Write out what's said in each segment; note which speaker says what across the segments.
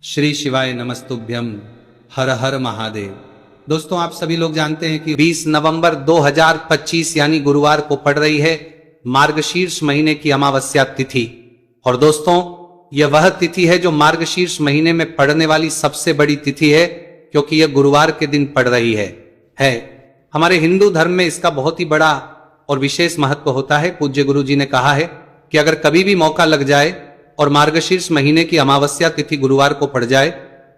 Speaker 1: श्री शिवाय नमस्तुभ्यम। हर हर महादेव। दोस्तों, आप सभी लोग जानते हैं कि 20 नवंबर 2025 यानी गुरुवार को पड़ रही है मार्गशीर्ष महीने की अमावस्या तिथि। और दोस्तों, यह वह तिथि है जो मार्गशीर्ष महीने में पड़ने वाली सबसे बड़ी तिथि है, क्योंकि यह गुरुवार के दिन पड़ रही है। हमारे हिंदू धर्म में इसका बहुत ही बड़ा और विशेष महत्व होता है। पूज्य गुरु जी ने कहा है कि अगर कभी भी मौका लग जाए और मार्गशीर्ष महीने की अमावस्या तिथि गुरुवार को पड़ जाए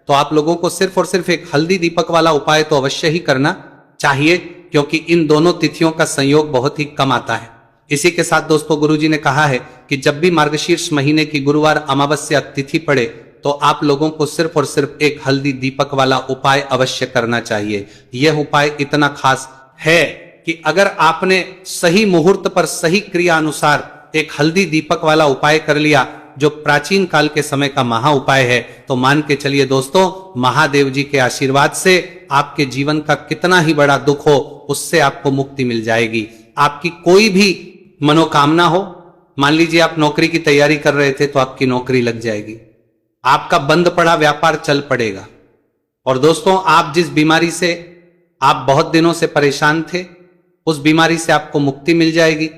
Speaker 1: तो आप लोगों को सिर्फ और सिर्फ एक हल्दी दीपक वाला उपाय तो अवश्य ही करना चाहिए, क्योंकि इन दोनों तिथियों का संयोग बहुत ही कम आता है। इसी के साथ दोस्तों, गुरुजी ने कहा है कि जब भी मार्गशीर्ष महीने की गुरुवार अमावस्या तिथि पड़े तो आप लोगों को सिर्फ और सिर्फ एक हल्दी दीपक वाला उपाय अवश्य करना चाहिए। यह उपाय इतना खास है कि अगर आपने सही मुहूर्त पर सही क्रिया अनुसार एक हल्दी दीपक वाला उपाय कर लिया, जो प्राचीन काल के समय का महा उपाय है, तो मान के चलिए दोस्तों, महादेव जी के आशीर्वाद से आपके जीवन का कितना ही बड़ा दुख हो, उससे आपको मुक्ति मिल जाएगी। आपकी कोई भी मनोकामना हो, मान लीजिए आप नौकरी की तैयारी कर रहे थे तो आपकी नौकरी लग जाएगी, आपका बंद पड़ा व्यापार चल पड़ेगा। और दोस्तों, आप जिस बीमारी से आप बहुत दिनों से परेशान थे, उस बीमारी से आपको मुक्ति मिल जाएगी।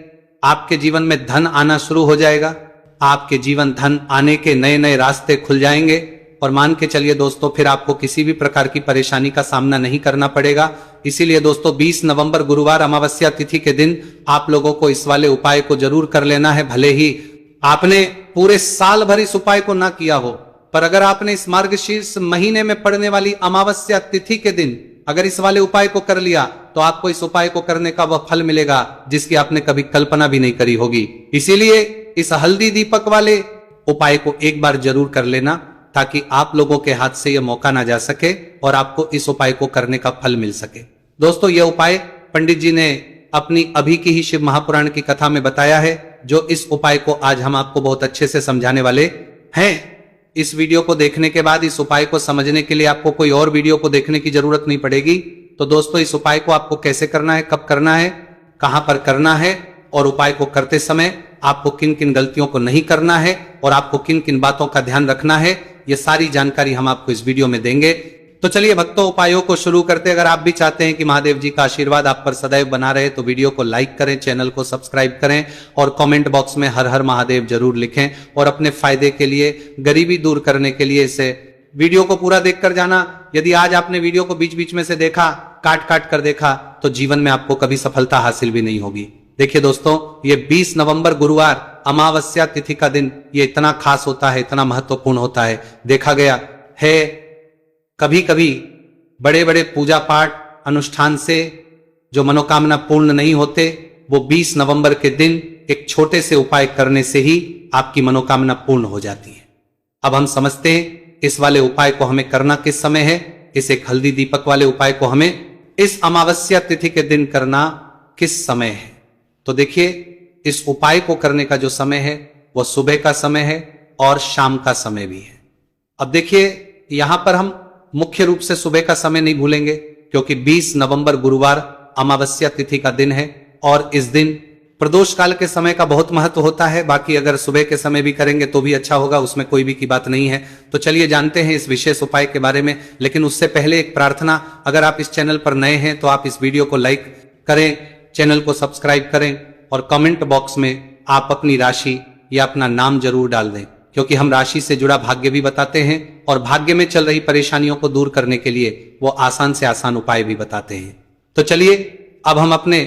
Speaker 1: आपके जीवन में धन आना शुरू हो जाएगा, आपके जीवन धन आने के नए नए रास्ते खुल जाएंगे। और मान के चलिए दोस्तों, फिर आपको किसी भी प्रकार की परेशानी का सामना नहीं करना पड़ेगा। इसीलिए दोस्तों, 20 नवंबर गुरुवार अमावस्या तिथि के दिन आप लोगों को इस वाले उपाय को जरूर कर लेना है। भले ही आपने पूरे साल भर इस उपाय को ना किया हो, पर अगर आपने इस मार्गशीर्ष महीने में पड़ने वाली अमावस्या तिथि के दिन अगर इस वाले उपाय को कर लिया तो आपको इस उपाय को करने का वह फल मिलेगा जिसकी आपने कभी कल्पना भी नहीं करी होगी। इसीलिए इस हल्दी दीपक वाले उपाय को एक बार जरूर कर लेना, ताकि आप लोगों के हाथ से यह मौका ना जा सके और आपको इस उपाय को करने का फल मिल सके। दोस्तों, यह उपाय पंडित जी ने अपनी अभी की ही शिव महापुराण की कथा में बताया है, जो इस उपाय को आज हम आपको बहुत अच्छे से समझाने वाले हैं। इस वीडियो को देखने के बाद इस उपाय को समझने के लिए आपको कोई और वीडियो को देखने की जरूरत नहीं पड़ेगी। तो दोस्तों, इस उपाय को आपको कैसे करना है, कब करना है, कहां पर करना है, और उपाय को करते समय आपको किन किन गलतियों को नहीं करना है और आपको किन किन बातों का ध्यान रखना है, ये सारी जानकारी हम आपको इस वीडियो में देंगे। तो चलिए भक्तों, उपायों को शुरू करते। अगर आप भी चाहते हैं कि महादेव जी का आशीर्वाद आप पर सदैव बना रहे, तो वीडियो को लाइक करें, चैनल को सब्सक्राइब करें और कमेंट बॉक्स में हर हर महादेव जरूर लिखें। और अपने फायदे के लिए, गरीबी दूर करने के लिए इसे वीडियो को पूरा देखकर जाना। यदि आज आपने वीडियो को बीच बीच में से देखा, काट काट कर देखा, तो जीवन में आपको कभी सफलता हासिल भी नहीं होगी। देखिए दोस्तों, ये 20 नवंबर गुरुवार अमावस्या तिथि का दिन ये इतना खास होता है, इतना महत्वपूर्ण होता है। देखा गया है कभी कभी बड़े बड़े पूजा पाठ अनुष्ठान से जो मनोकामना पूर्ण नहीं होते, वो 20 नवंबर के दिन एक छोटे से उपाय करने से ही आपकी मनोकामना पूर्ण हो जाती है। अब हम समझते हैं इस वाले उपाय को हमें करना किस समय है। इस एक हल्दी दीपक वाले उपाय को हमें इस अमावस्या तिथि के दिन करना किस समय है। तो देखिए, इस उपाय को करने का जो समय है वह सुबह का समय है और शाम का समय भी है। अब देखिए, यहां पर हम मुख्य रूप से सुबह का समय नहीं भूलेंगे, क्योंकि 20 नवंबर गुरुवार अमावस्या तिथि का दिन है और इस दिन प्रदोष काल के समय का बहुत महत्व होता है। बाकी अगर सुबह के समय भी करेंगे तो भी अच्छा होगा, उसमें कोई भी की बात नहीं है। तो चलिए जानते हैं इस विशेष उपाय के बारे में। लेकिन उससे पहले एक प्रार्थना, अगर आप इस चैनल पर नए हैं तो आप इस वीडियो को लाइक करें, चैनल को सब्सक्राइब करें और कमेंट बॉक्स में आप अपनी राशि या अपना नाम जरूर डाल दें, क्योंकि हम राशि से जुड़ा भाग्य भी बताते हैं और भाग्य में चल रही परेशानियों को दूर करने के लिए वो आसान से आसान उपाय भी बताते हैं। तो चलिए अब हम अपने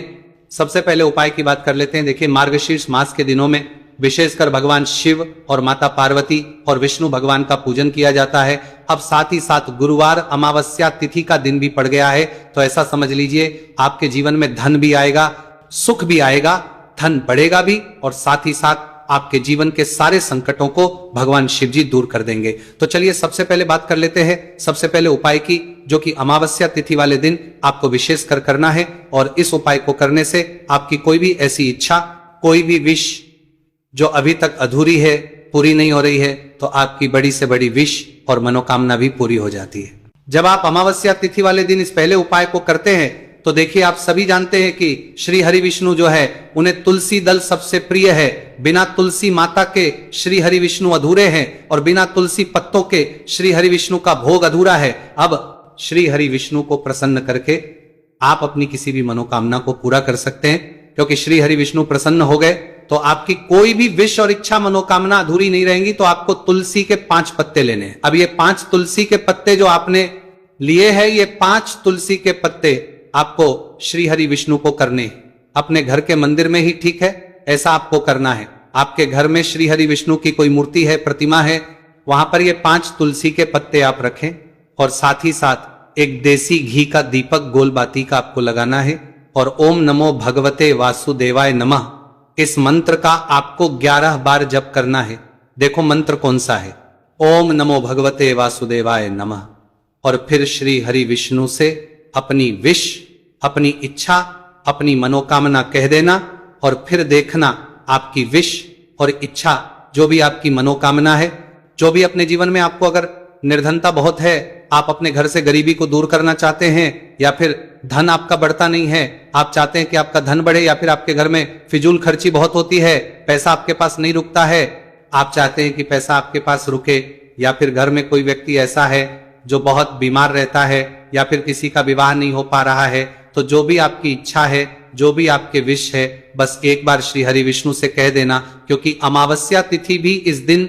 Speaker 1: सबसे पहले उपाय की बात कर लेते हैं। देखिए, मार्गशीर्ष मास के दिनों में विशेषकर भगवान शिव और माता पार्वती और विष्णु भगवान का पूजन किया जाता है। अब साथ ही साथ गुरुवार अमावस्या तिथि का दिन भी पड़ गया है, तो ऐसा समझ लीजिए आपके जीवन में धन भी आएगा, सुख भी आएगा, धन बढ़ेगा भी, और साथ ही साथ आपके जीवन के सारे संकटों को भगवान शिव जी दूर कर देंगे। तो चलिए सबसे पहले बात कर लेते हैं सबसे पहले उपाय की, जो कि अमावस्या तिथि वाले दिन आपको विशेष कर करना है। और इस उपाय को करने से आपकी कोई भी ऐसी इच्छा, कोई भी विश जो अभी तक अधूरी है, पूरी नहीं हो रही है, तो आपकी बड़ी से बड़ी विश और मनोकामना भी पूरी हो जाती है। जब आप अमावस्या तिथि वाले दिन इस पहले उपाय को करते हैं तो देखिए आप सभी जानते हैं कि श्री हरि विष्णु जो है उन्हें तुलसी दल सबसे प्रिय है। बिना तुलसी माता के श्री हरि विष्णु अधूरे हैं और बिना तुलसी पत्तों के श्री हरि विष्णु का भोग अधूरा है। अब श्री हरि विष्णु को प्रसन्न करके आप अपनी किसी भी मनोकामना को पूरा कर सकते हैं, क्योंकि श्री हरि विष्णु प्रसन्न हो गए तो आपकी कोई भी विश और इच्छा मनोकामना अधूरी नहीं रहेंगी। तो आपको तुलसी के 5 पत्ते लेने हैं। अब ये 5 तुलसी के पत्ते जो आपने लिए हैं, ये 5 तुलसी के पत्ते आपको श्री हरि विष्णु को करने, अपने घर के मंदिर में ही ठीक है, ऐसा आपको करना है। आपके घर में श्री हरि विष्णु की कोई मूर्ति है, प्रतिमा है, वहां पर ये 5 तुलसी के पत्ते आप रखें और साथ ही साथ एक देसी घी का दीपक गोल बाती का आपको लगाना है और ओम नमो भगवते वासुदेवाय नमः इस मंत्र का आपको 11 बार जप करना है। देखो मंत्र कौन सा है, ओम नमो भगवते वासुदेवाय नमः। और फिर श्री हरि विष्णु से अपनी विश, अपनी इच्छा, अपनी मनोकामना कह देना और फिर देखना आपकी विश और इच्छा, जो भी आपकी मनोकामना है, जो भी अपने जीवन में आपको अगर निर्धनता बहुत है, आप अपने घर से गरीबी को दूर करना चाहते हैं, या फिर धन आपका बढ़ता नहीं है, आप चाहते हैं कि आपका धन बढ़े, या फिर आपके घर में फिजूल खर्ची बहुत होती है, पैसा आपके पास नहीं रुकता है, आप चाहते हैं कि पैसा आपके पास रुके, या फिर घर में कोई व्यक्ति ऐसा है जो बहुत बीमार रहता है, या फिर किसी का विवाह नहीं हो पा रहा है, तो जो भी आपकी इच्छा है, जो भी आपके विश है, बस एक बार श्री हरि विष्णु से कह देना। क्योंकि अमावस्या तिथि भी इस दिन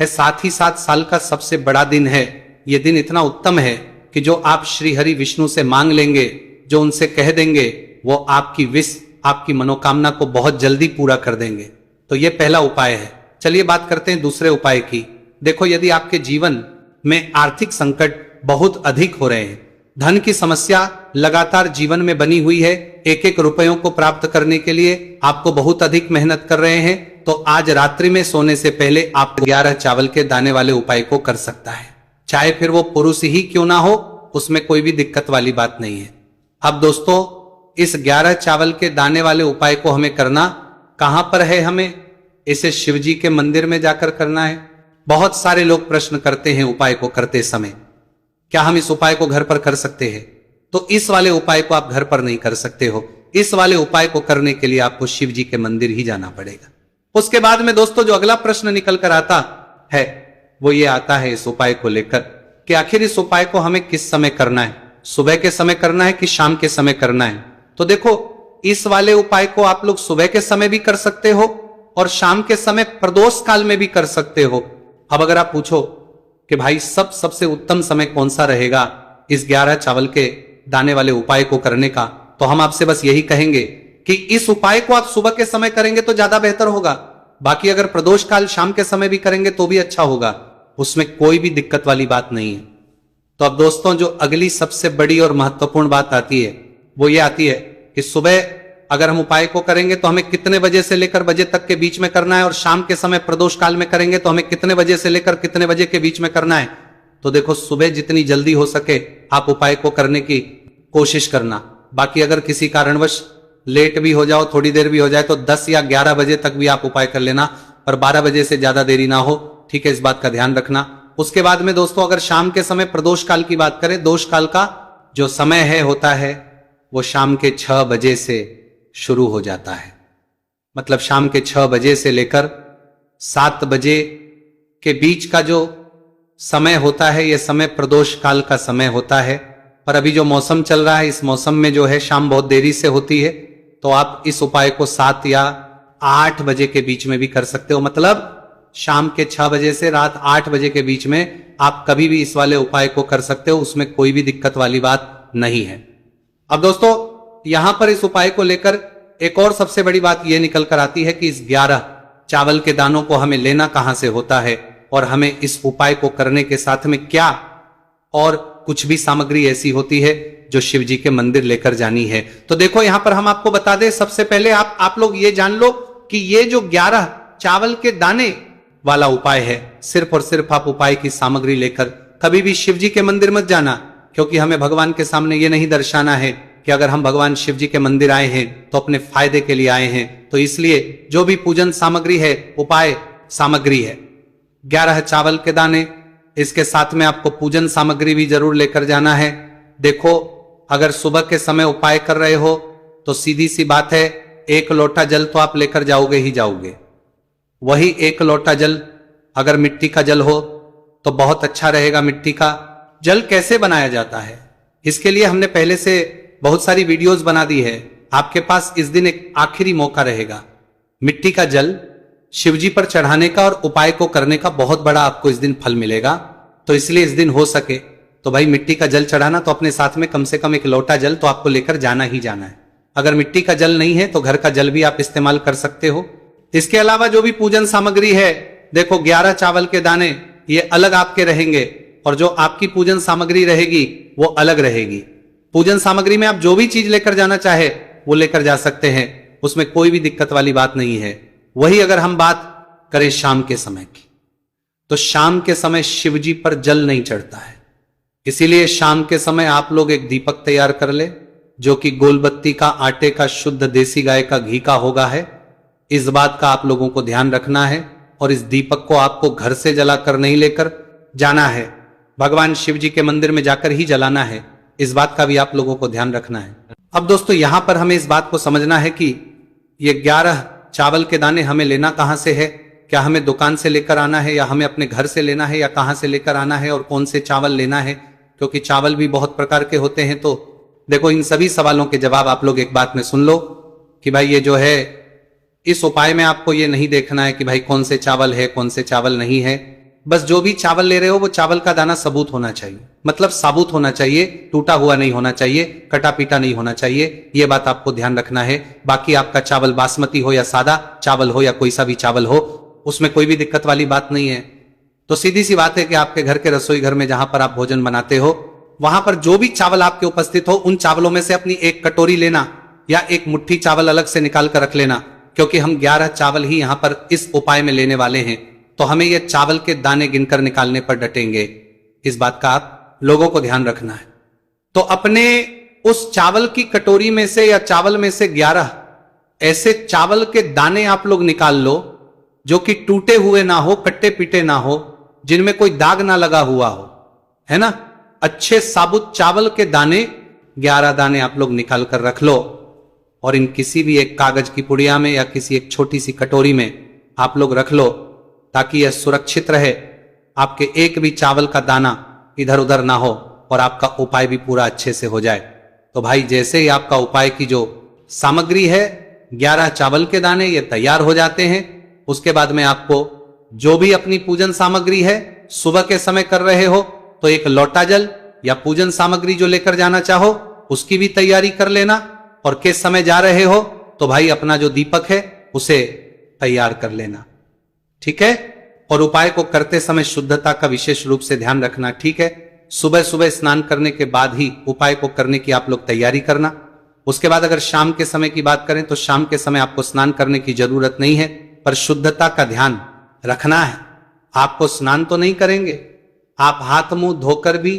Speaker 1: है, साथ ही साथ साल का सबसे बड़ा दिन है। यह दिन इतना उत्तम है कि जो आप श्री हरि विष्णु से मांग लेंगे, जो उनसे कह देंगे, वो आपकी विश, आपकी मनोकामना को बहुत जल्दी पूरा कर देंगे। तो ये पहला उपाय है। चलिए बात करते हैं दूसरे उपाय की। देखो, यदि आपके जीवन में आर्थिक संकट बहुत अधिक हो रहे हैं, धन की समस्या लगातार जीवन में बनी हुई है, एक एक रुपयों को प्राप्त करने के लिए आपको बहुत अधिक मेहनत कर रहे हैं, तो आज रात्रि में सोने से पहले आप 11 चावल के दाने वाले उपाय को कर सकता है। चाहे फिर वो पुरुष ही क्यों ना हो, उसमें कोई भी दिक्कत वाली बात नहीं है। अब दोस्तों, इस 11 चावल के दाने वाले उपाय को हमें करना कहां पर है? हमें इसे शिव जी के मंदिर में जाकर करना है। बहुत सारे लोग प्रश्न करते हैं उपाय को करते समय, क्या हम इस उपाय को घर पर कर सकते हैं? तो इस वाले उपाय को आप घर पर नहीं कर सकते हो। इस वाले उपाय को करने के लिए आपको शिव जी के मंदिर ही जाना पड़ेगा। उसके बाद में दोस्तों जो अगला प्रश्न निकल कर आता है, वो ये आता है इस उपाय को लेकर कि आखिर इस उपाय को हमें किस समय करना है, सुबह के समय करना है कि शाम के समय करना है? तो देखो, इस वाले उपाय को आप लोग सुबह के समय भी कर सकते हो और शाम के समय प्रदोष काल में भी कर सकते हो। अब अगर आप पूछो कि भाई सबसे उत्तम समय कौन सा रहेगा इस 11 चावल के दाने वाले उपाय को करने का, तो हम आपसे बस यही कहेंगे कि इस उपाय को आप सुबह के समय करेंगे तो ज्यादा बेहतर होगा। बाकी अगर प्रदोष काल शाम के समय भी करेंगे तो भी अच्छा होगा, उसमें कोई भी दिक्कत वाली बात नहीं है। तो अब दोस्तों, जो अगली सबसे बड़ी और महत्वपूर्ण बात आती है, वो ये आती है कि सुबह अगर हम उपाय को करेंगे तो हमें कितने बजे से लेकर बजे तक के बीच में करना है, और शाम के समय प्रदोष काल में करेंगे तो हमें कितने बजे से लेकर कितने बजे के बीच में करना है? तो देखो, सुबह जितनी जल्दी हो सके आप उपाय को करने की कोशिश करना। बाकी अगर किसी कारणवश लेट भी हो जाओ, थोड़ी देर भी हो जाए, तो 10 या 11 बजे तक भी आप उपाय कर लेना, पर 12 बजे से ज्यादा देरी ना हो, ठीक है? इस बात का ध्यान रखना। उसके बाद में दोस्तों, अगर शाम के समय प्रदोष काल की बात करें, दोष काल का जो समय है होता है वो शाम के 6 बजे से शुरू हो जाता है। मतलब शाम के 6 बजे से लेकर 7 बजे के बीच का जो समय होता है, यह समय प्रदोष काल का समय होता है। पर अभी जो मौसम चल रहा है, इस मौसम में जो है शाम बहुत देरी से होती है, तो आप इस उपाय को 7 या 8 बजे के बीच में भी कर सकते हो। मतलब शाम के 6 बजे से रात 8 बजे के बीच में आप कभी भी इस वाले उपाय को कर सकते हो, उसमें कोई भी दिक्कत वाली बात नहीं है। अब दोस्तों, यहां पर इस उपाय को लेकर एक और सबसे बड़ी बात यह निकल कर आती है कि इस 11 चावल के दानों को हमें लेना कहां से होता है, और हमें इस उपाय को करने के साथ में क्या और कुछ भी सामग्री ऐसी होती है जो शिव जी के मंदिर लेकर जानी है। तो देखो, यहां पर हम आपको बता दें, सबसे पहले आप लोग ये जान लो कि ये जो 11 चावल के दाने वाला उपाय है, सिर्फ और सिर्फ आप उपाय की सामग्री लेकर कभी भी शिव जी के मंदिर मत जाना, क्योंकि हमें भगवान के सामने ये नहीं दर्शाना है कि अगर हम भगवान शिव जी के मंदिर आए हैं तो अपने फायदे के लिए आए हैं। तो इसलिए जो भी पूजन सामग्री है, उपाय सामग्री है 11 चावल के दाने, इसके साथ में आपको पूजन सामग्री भी जरूर लेकर जाना है। देखो, अगर सुबह के समय उपाय कर रहे हो तो सीधी सी बात है, 1 लोटा जल तो आप लेकर जाओगे ही जाओगे। वही 1 लोटा जल अगर मिट्टी का जल हो तो बहुत अच्छा रहेगा। मिट्टी का जल कैसे बनाया जाता है, इसके लिए हमने पहले से बहुत सारी वीडियोस बना दी है। आपके पास इस दिन एक आखिरी मौका रहेगा। मिट्टी का जल शिवजी पर चढ़ाने का और उपाय को करने का बहुत बड़ा आपको इस दिन फल मिलेगा। तो इसलिए इस दिन हो सके तो भाई मिट्टी का जल चढ़ाना, तो अपने साथ में कम से कम 1 लोटा जल तो आपको लेकर जाना ही जाना है। अगर मिट्टी का जल नहीं है तो घर का जल भी आप इस्तेमाल कर सकते हो। इसके अलावा जो भी पूजन सामग्री है, देखो 11 चावल के दाने ये अलग आपके रहेंगे और जो आपकी पूजन सामग्री रहेगी वो अलग रहेगी। पूजन सामग्री में आप जो भी चीज लेकर जाना चाहे वो लेकर जा सकते हैं, उसमें कोई भी दिक्कत वाली बात नहीं है। वही अगर हम बात करें शाम के समय की, तो शाम के समय शिवजी पर जल नहीं चढ़ता है। इसीलिए शाम के समय आप लोग एक दीपक तैयार कर ले, जो कि गोलबत्ती का, आटे का, शुद्ध देसी गाय का घी का होगा है। इस बात का आप लोगों को ध्यान रखना है और इस दीपक को आपको घर से जलाकर नहीं लेकर जाना है, भगवान शिव जी के मंदिर में जाकर ही जलाना है। इस बात का भी आप लोगों को ध्यान रखना है। अब दोस्तों यहां पर हमें इस बात को समझना है कि ये 11 चावल के दाने हमें लेना कहां से है। क्या हमें दुकान से लेकर आना है या हमें अपने घर से लेना है या कहां से लेकर आना है और कौन से चावल लेना है, क्योंकि चावल भी बहुत प्रकार के होते हैं। तो देखो इन सभी सवालों के जवाब आप लोग एक बात में सुन लो कि भाई ये जो है इस उपाय में आपको ये नहीं देखना है कि भाई कौन से चावल है कौन से चावल नहीं है। बस जो भी चावल ले रहे हो वो चावल का दाना सबूत होना चाहिए, मतलब साबुत होना चाहिए, टूटा हुआ नहीं होना चाहिए, कटा पीटा नहीं होना चाहिए। ये बात आपको ध्यान रखना है। बाकी आपका चावल बासमती हो या सादा चावल हो या कोई सा भी चावल हो, उसमें कोई भी दिक्कत वाली बात नहीं है। तो सीधी सी बात है कि आपके घर के रसोई घर में जहां पर आप भोजन बनाते हो वहां पर जो भी चावल आपके उपस्थित हो उन चावलों में से अपनी 1 कटोरी लेना या 1 मुट्ठी चावल अलग से निकाल कर रख लेना, क्योंकि हम 11 चावल ही यहां पर इस उपाय में लेने वाले हैं। तो हमें ये चावल के दाने गिनकर निकालने पर डटेंगे। इस बात का आप लोगों को ध्यान रखना है। तो अपने उस चावल की कटोरी में से या चावल में से 11 ऐसे चावल के दाने आप लोग निकाल लो जो कि टूटे हुए ना हो, कट्टे पीटे ना हो, जिनमें कोई दाग ना लगा हुआ हो, है ना। अच्छे साबुत चावल के दाने 11 दाने आप लोग निकाल कर रख लो और इन किसी भी एक कागज की पुड़िया में या किसी एक छोटी सी कटोरी में आप लोग रख लो, ताकि यह सुरक्षित रहे, आपके एक भी चावल का दाना इधर उधर ना हो और आपका उपाय भी पूरा अच्छे से हो जाए। तो भाई जैसे ही आपका उपाय की जो सामग्री है 11 चावल के दाने ये तैयार हो जाते हैं, उसके बाद में आपको जो भी अपनी पूजन सामग्री है सुबह के समय कर रहे हो तो 1 लोटा जल या पूजन सामग्री जो लेकर जाना चाहो उसकी भी तैयारी कर लेना। और किस समय जा रहे हो तो भाई अपना जो दीपक है उसे तैयार कर लेना, ठीक है। और उपाय को करते समय शुद्धता का विशेष रूप से ध्यान रखना, ठीक है। सुबह सुबह स्नान करने के बाद ही उपाय को करने की आप लोग तैयारी करना। उसके बाद अगर शाम के समय की बात करें तो शाम के समय आपको स्नान करने की जरूरत नहीं है, पर शुद्धता का ध्यान रखना है। आपको स्नान तो नहीं करेंगे, आप हाथ मुंह धोकर भी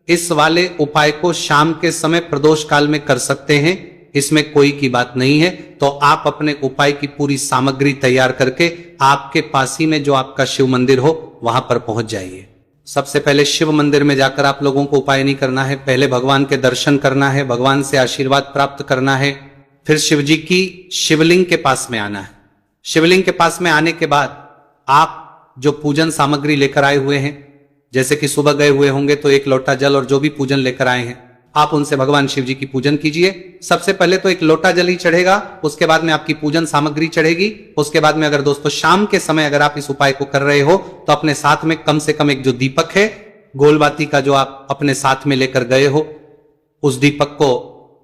Speaker 1: इस वाले उपाय को शाम के समय प्रदोष काल में कर सकते हैं, इसमें कोई की बात नहीं है। तो आप अपने उपाय की पूरी सामग्री तैयार करके आपके पास ही में जो आपका शिव मंदिर हो वहां पर पहुंच जाइए। सबसे पहले शिव मंदिर में जाकर आप लोगों को उपाय नहीं करना है, पहले भगवान के दर्शन करना है, भगवान से आशीर्वाद प्राप्त करना है, फिर शिव जी की शिवलिंग के पास में आना है। शिवलिंग के पास में आने के बाद आप जो पूजन सामग्री लेकर आए हुए हैं, जैसे कि सुबह गए हुए होंगे तो 1 लोटा जल और जो भी पूजन लेकर आए हैं आप उनसे भगवान शिव जी की पूजन कीजिए। सबसे पहले तो 1 लोटा जल ही चढ़ेगा, उसके बाद में आपकी पूजन सामग्री चढ़ेगी। उसके बाद में अगर दोस्तों शाम के समय अगर आप इस उपाय को कर रहे हो तो अपने साथ में कम से कम एक जो दीपक है गोलबाती का जो आप अपने साथ में लेकर गए हो, उस दीपक को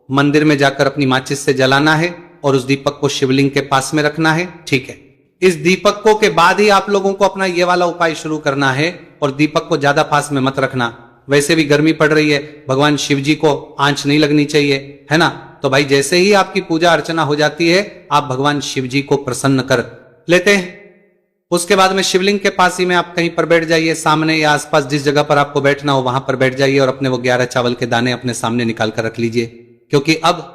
Speaker 1: मंदिर में जाकर अपनी माचिस से जलाना है और उस दीपक को शिवलिंग के पास में रखना है, ठीक है। इस दीपकों के बाद ही आप लोगों को अपना ये वाला उपाय शुरू करना है और दीपक को ज्यादा पास में मत रखना। वैसे भी गर्मी पड़ रही है, भगवान शिव जी को आंच नहीं लगनी चाहिए, है ना। तो भाई जैसे ही आपकी पूजा अर्चना हो जाती है आप भगवान शिव जी को प्रसन्न कर लेते हैं। उसके बाद में शिवलिंग के पास ही में आप कहीं पर बैठ जाइए, सामने या आसपास जिस जगह पर आपको बैठना हो वहां पर बैठ जाइए और अपने वो 11 चावल के दाने अपने सामने निकाल कर रख लीजिए, क्योंकि अब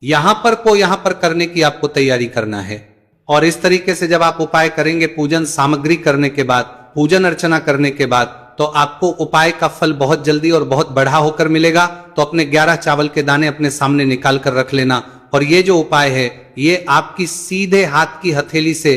Speaker 1: यहां पर करने की आपको तैयारी करना है। और इस तरीके से जब आप उपाय करेंगे, पूजन सामग्री करने के बाद, पूजन अर्चना करने के बाद, तो आपको उपाय का फल बहुत जल्दी और बहुत बढ़ा होकर मिलेगा। तो अपने 11 चावल के दाने अपने सामने निकाल कर रख लेना। और ये जो उपाय है ये आपकी सीधे हाथ की हथेली से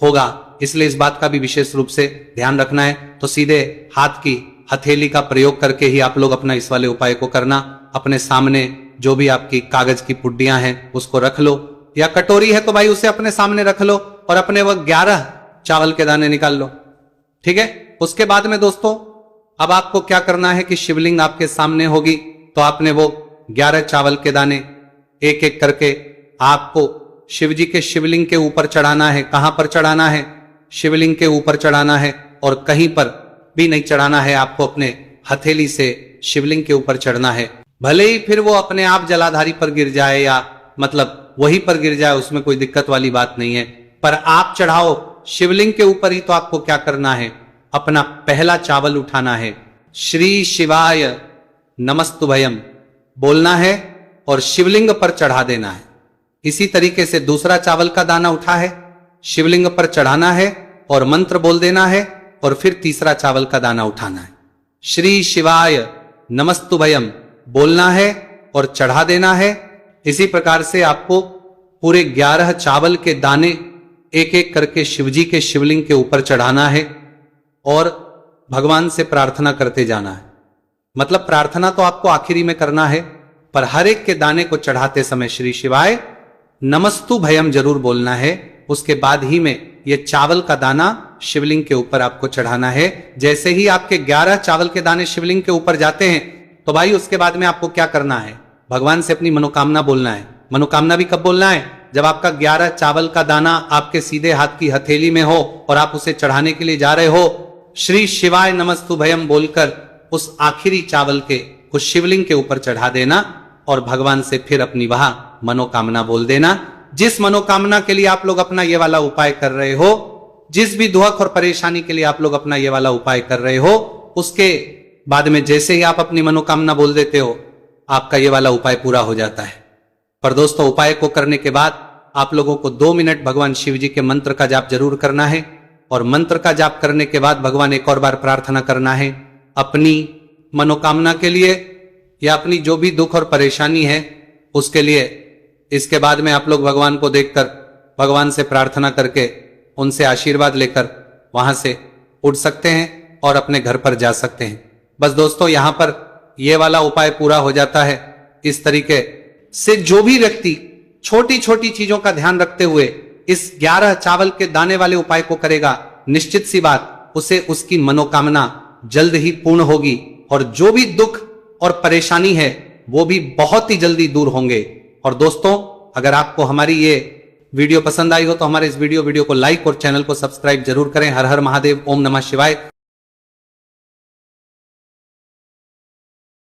Speaker 1: होगा, इसलिए इस बात का भी विशेष रूप से ध्यान रखना है। तो सीधे हाथ की हथेली का प्रयोग करके ही आप लोग अपना इस वाले उपाय को करना। अपने सामने जो भी आपकी कागज की पुड्डियां हैं उसको रख लो, या कटोरी है तो भाई उसे अपने सामने रख लो और अपने वो 11 चावल के दाने निकाल लो। ठीक है, उसके बाद में दोस्तों अब आपको क्या करना है कि शिवलिंग आपके सामने होगी, तो आपने वो 11 चावल के दाने एक एक करके आपको शिव जी के शिवलिंग के ऊपर चढ़ाना है। कहां पर चढ़ाना है? शिवलिंग के ऊपर चढ़ाना है, और कहीं पर भी नहीं चढ़ाना है, आपको अपने हथेली से शिवलिंग के ऊपर चढ़ना है। भले ही फिर वो अपने आप जलाधारी पर गिर जाए या मतलब वहीं पर गिर जाए, उसमें कोई दिक्कत वाली बात नहीं है, पर आप चढ़ाओ शिवलिंग के ऊपर ही। तो आपको क्या करना है? अपना पहला चावल उठाना है, श्री शिवाय नमस्तुभयम बोलना है और शिवलिंग पर चढ़ा देना है। इसी तरीके से दूसरा चावल का दाना उठा है, शिवलिंग पर चढ़ाना है और मंत्र बोल देना है, और फिर तीसरा चावल का दाना उठाना है, श्री शिवाय नमस्तुभयम बोलना है और चढ़ा देना है। इसी प्रकार से आपको पूरे 11 चावल के दाने एक एक करके शिवजी के शिवलिंग के ऊपर चढ़ाना है और भगवान से प्रार्थना करते जाना है। मतलब प्रार्थना तो आपको आखिरी में करना है, पर हर एक के दाने को चढ़ाते समय श्री शिवाय नमस्तु भयम जरूर बोलना है। उसके बाद ही में ये चावल का दाना शिवलिंग के ऊपर आपको चढ़ाना है। जैसे ही आपके 11 चावल के दाने शिवलिंग के ऊपर जाते हैं, तो भाई उसके बाद में आपको क्या करना है? भगवान से अपनी मनोकामना बोलना है। मनोकामना भी कब बोलना है? जब आपका 11 चावल का दाना आपके सीधे हाथ की हथेली में हो और आप उसे चढ़ाने के लिए जा रहे हो, श्री शिवाय नमस्तु भयम बोलकर उस आखिरी चावल के उस शिवलिंग के ऊपर चढ़ा देना और भगवान से फिर अपनी वह मनोकामना बोल देना। जिस मनोकामना के लिए आप लोग अपना ये वाला उपाय कर रहे हो, जिस भी दुख और परेशानी के लिए आप लोग अपना ये वाला उपाय कर रहे हो, उसके बाद में जैसे ही आप अपनी मनोकामना बोल देते हो, आपका ये वाला उपाय पूरा हो जाता है। पर दोस्तों उपाय को करने के बाद आप लोगों को 2 मिनट भगवान शिव जी के मंत्र का जाप जरूर करना है, और मंत्र का जाप करने के बाद भगवान एक और बार प्रार्थना करना है अपनी मनोकामना के लिए या अपनी जो भी दुख और परेशानी है उसके लिए। इसके बाद में आप लोग भगवान को देखकर भगवान से प्रार्थना करके उनसे आशीर्वाद लेकर वहां से उठ सकते हैं और अपने घर पर जा सकते हैं। बस दोस्तों यहां पर यह वाला उपाय पूरा हो जाता है। इस तरीके से जो भी व्यक्ति छोटी छोटी चीजों का ध्यान रखते हुए इस 11 चावल के दाने वाले उपाय को करेगा, निश्चित सी बात उसे उसकी मनोकामना जल्द ही पूर्ण होगी, और जो भी दुख और परेशानी है वो भी बहुत ही जल्दी दूर होंगे। और दोस्तों अगर आपको हमारी ये वीडियो पसंद आई हो तो हमारे इस वीडियो को लाइक और चैनल को सब्सक्राइब जरूर करें। हर हर महादेव, ओम नमः शिवाय।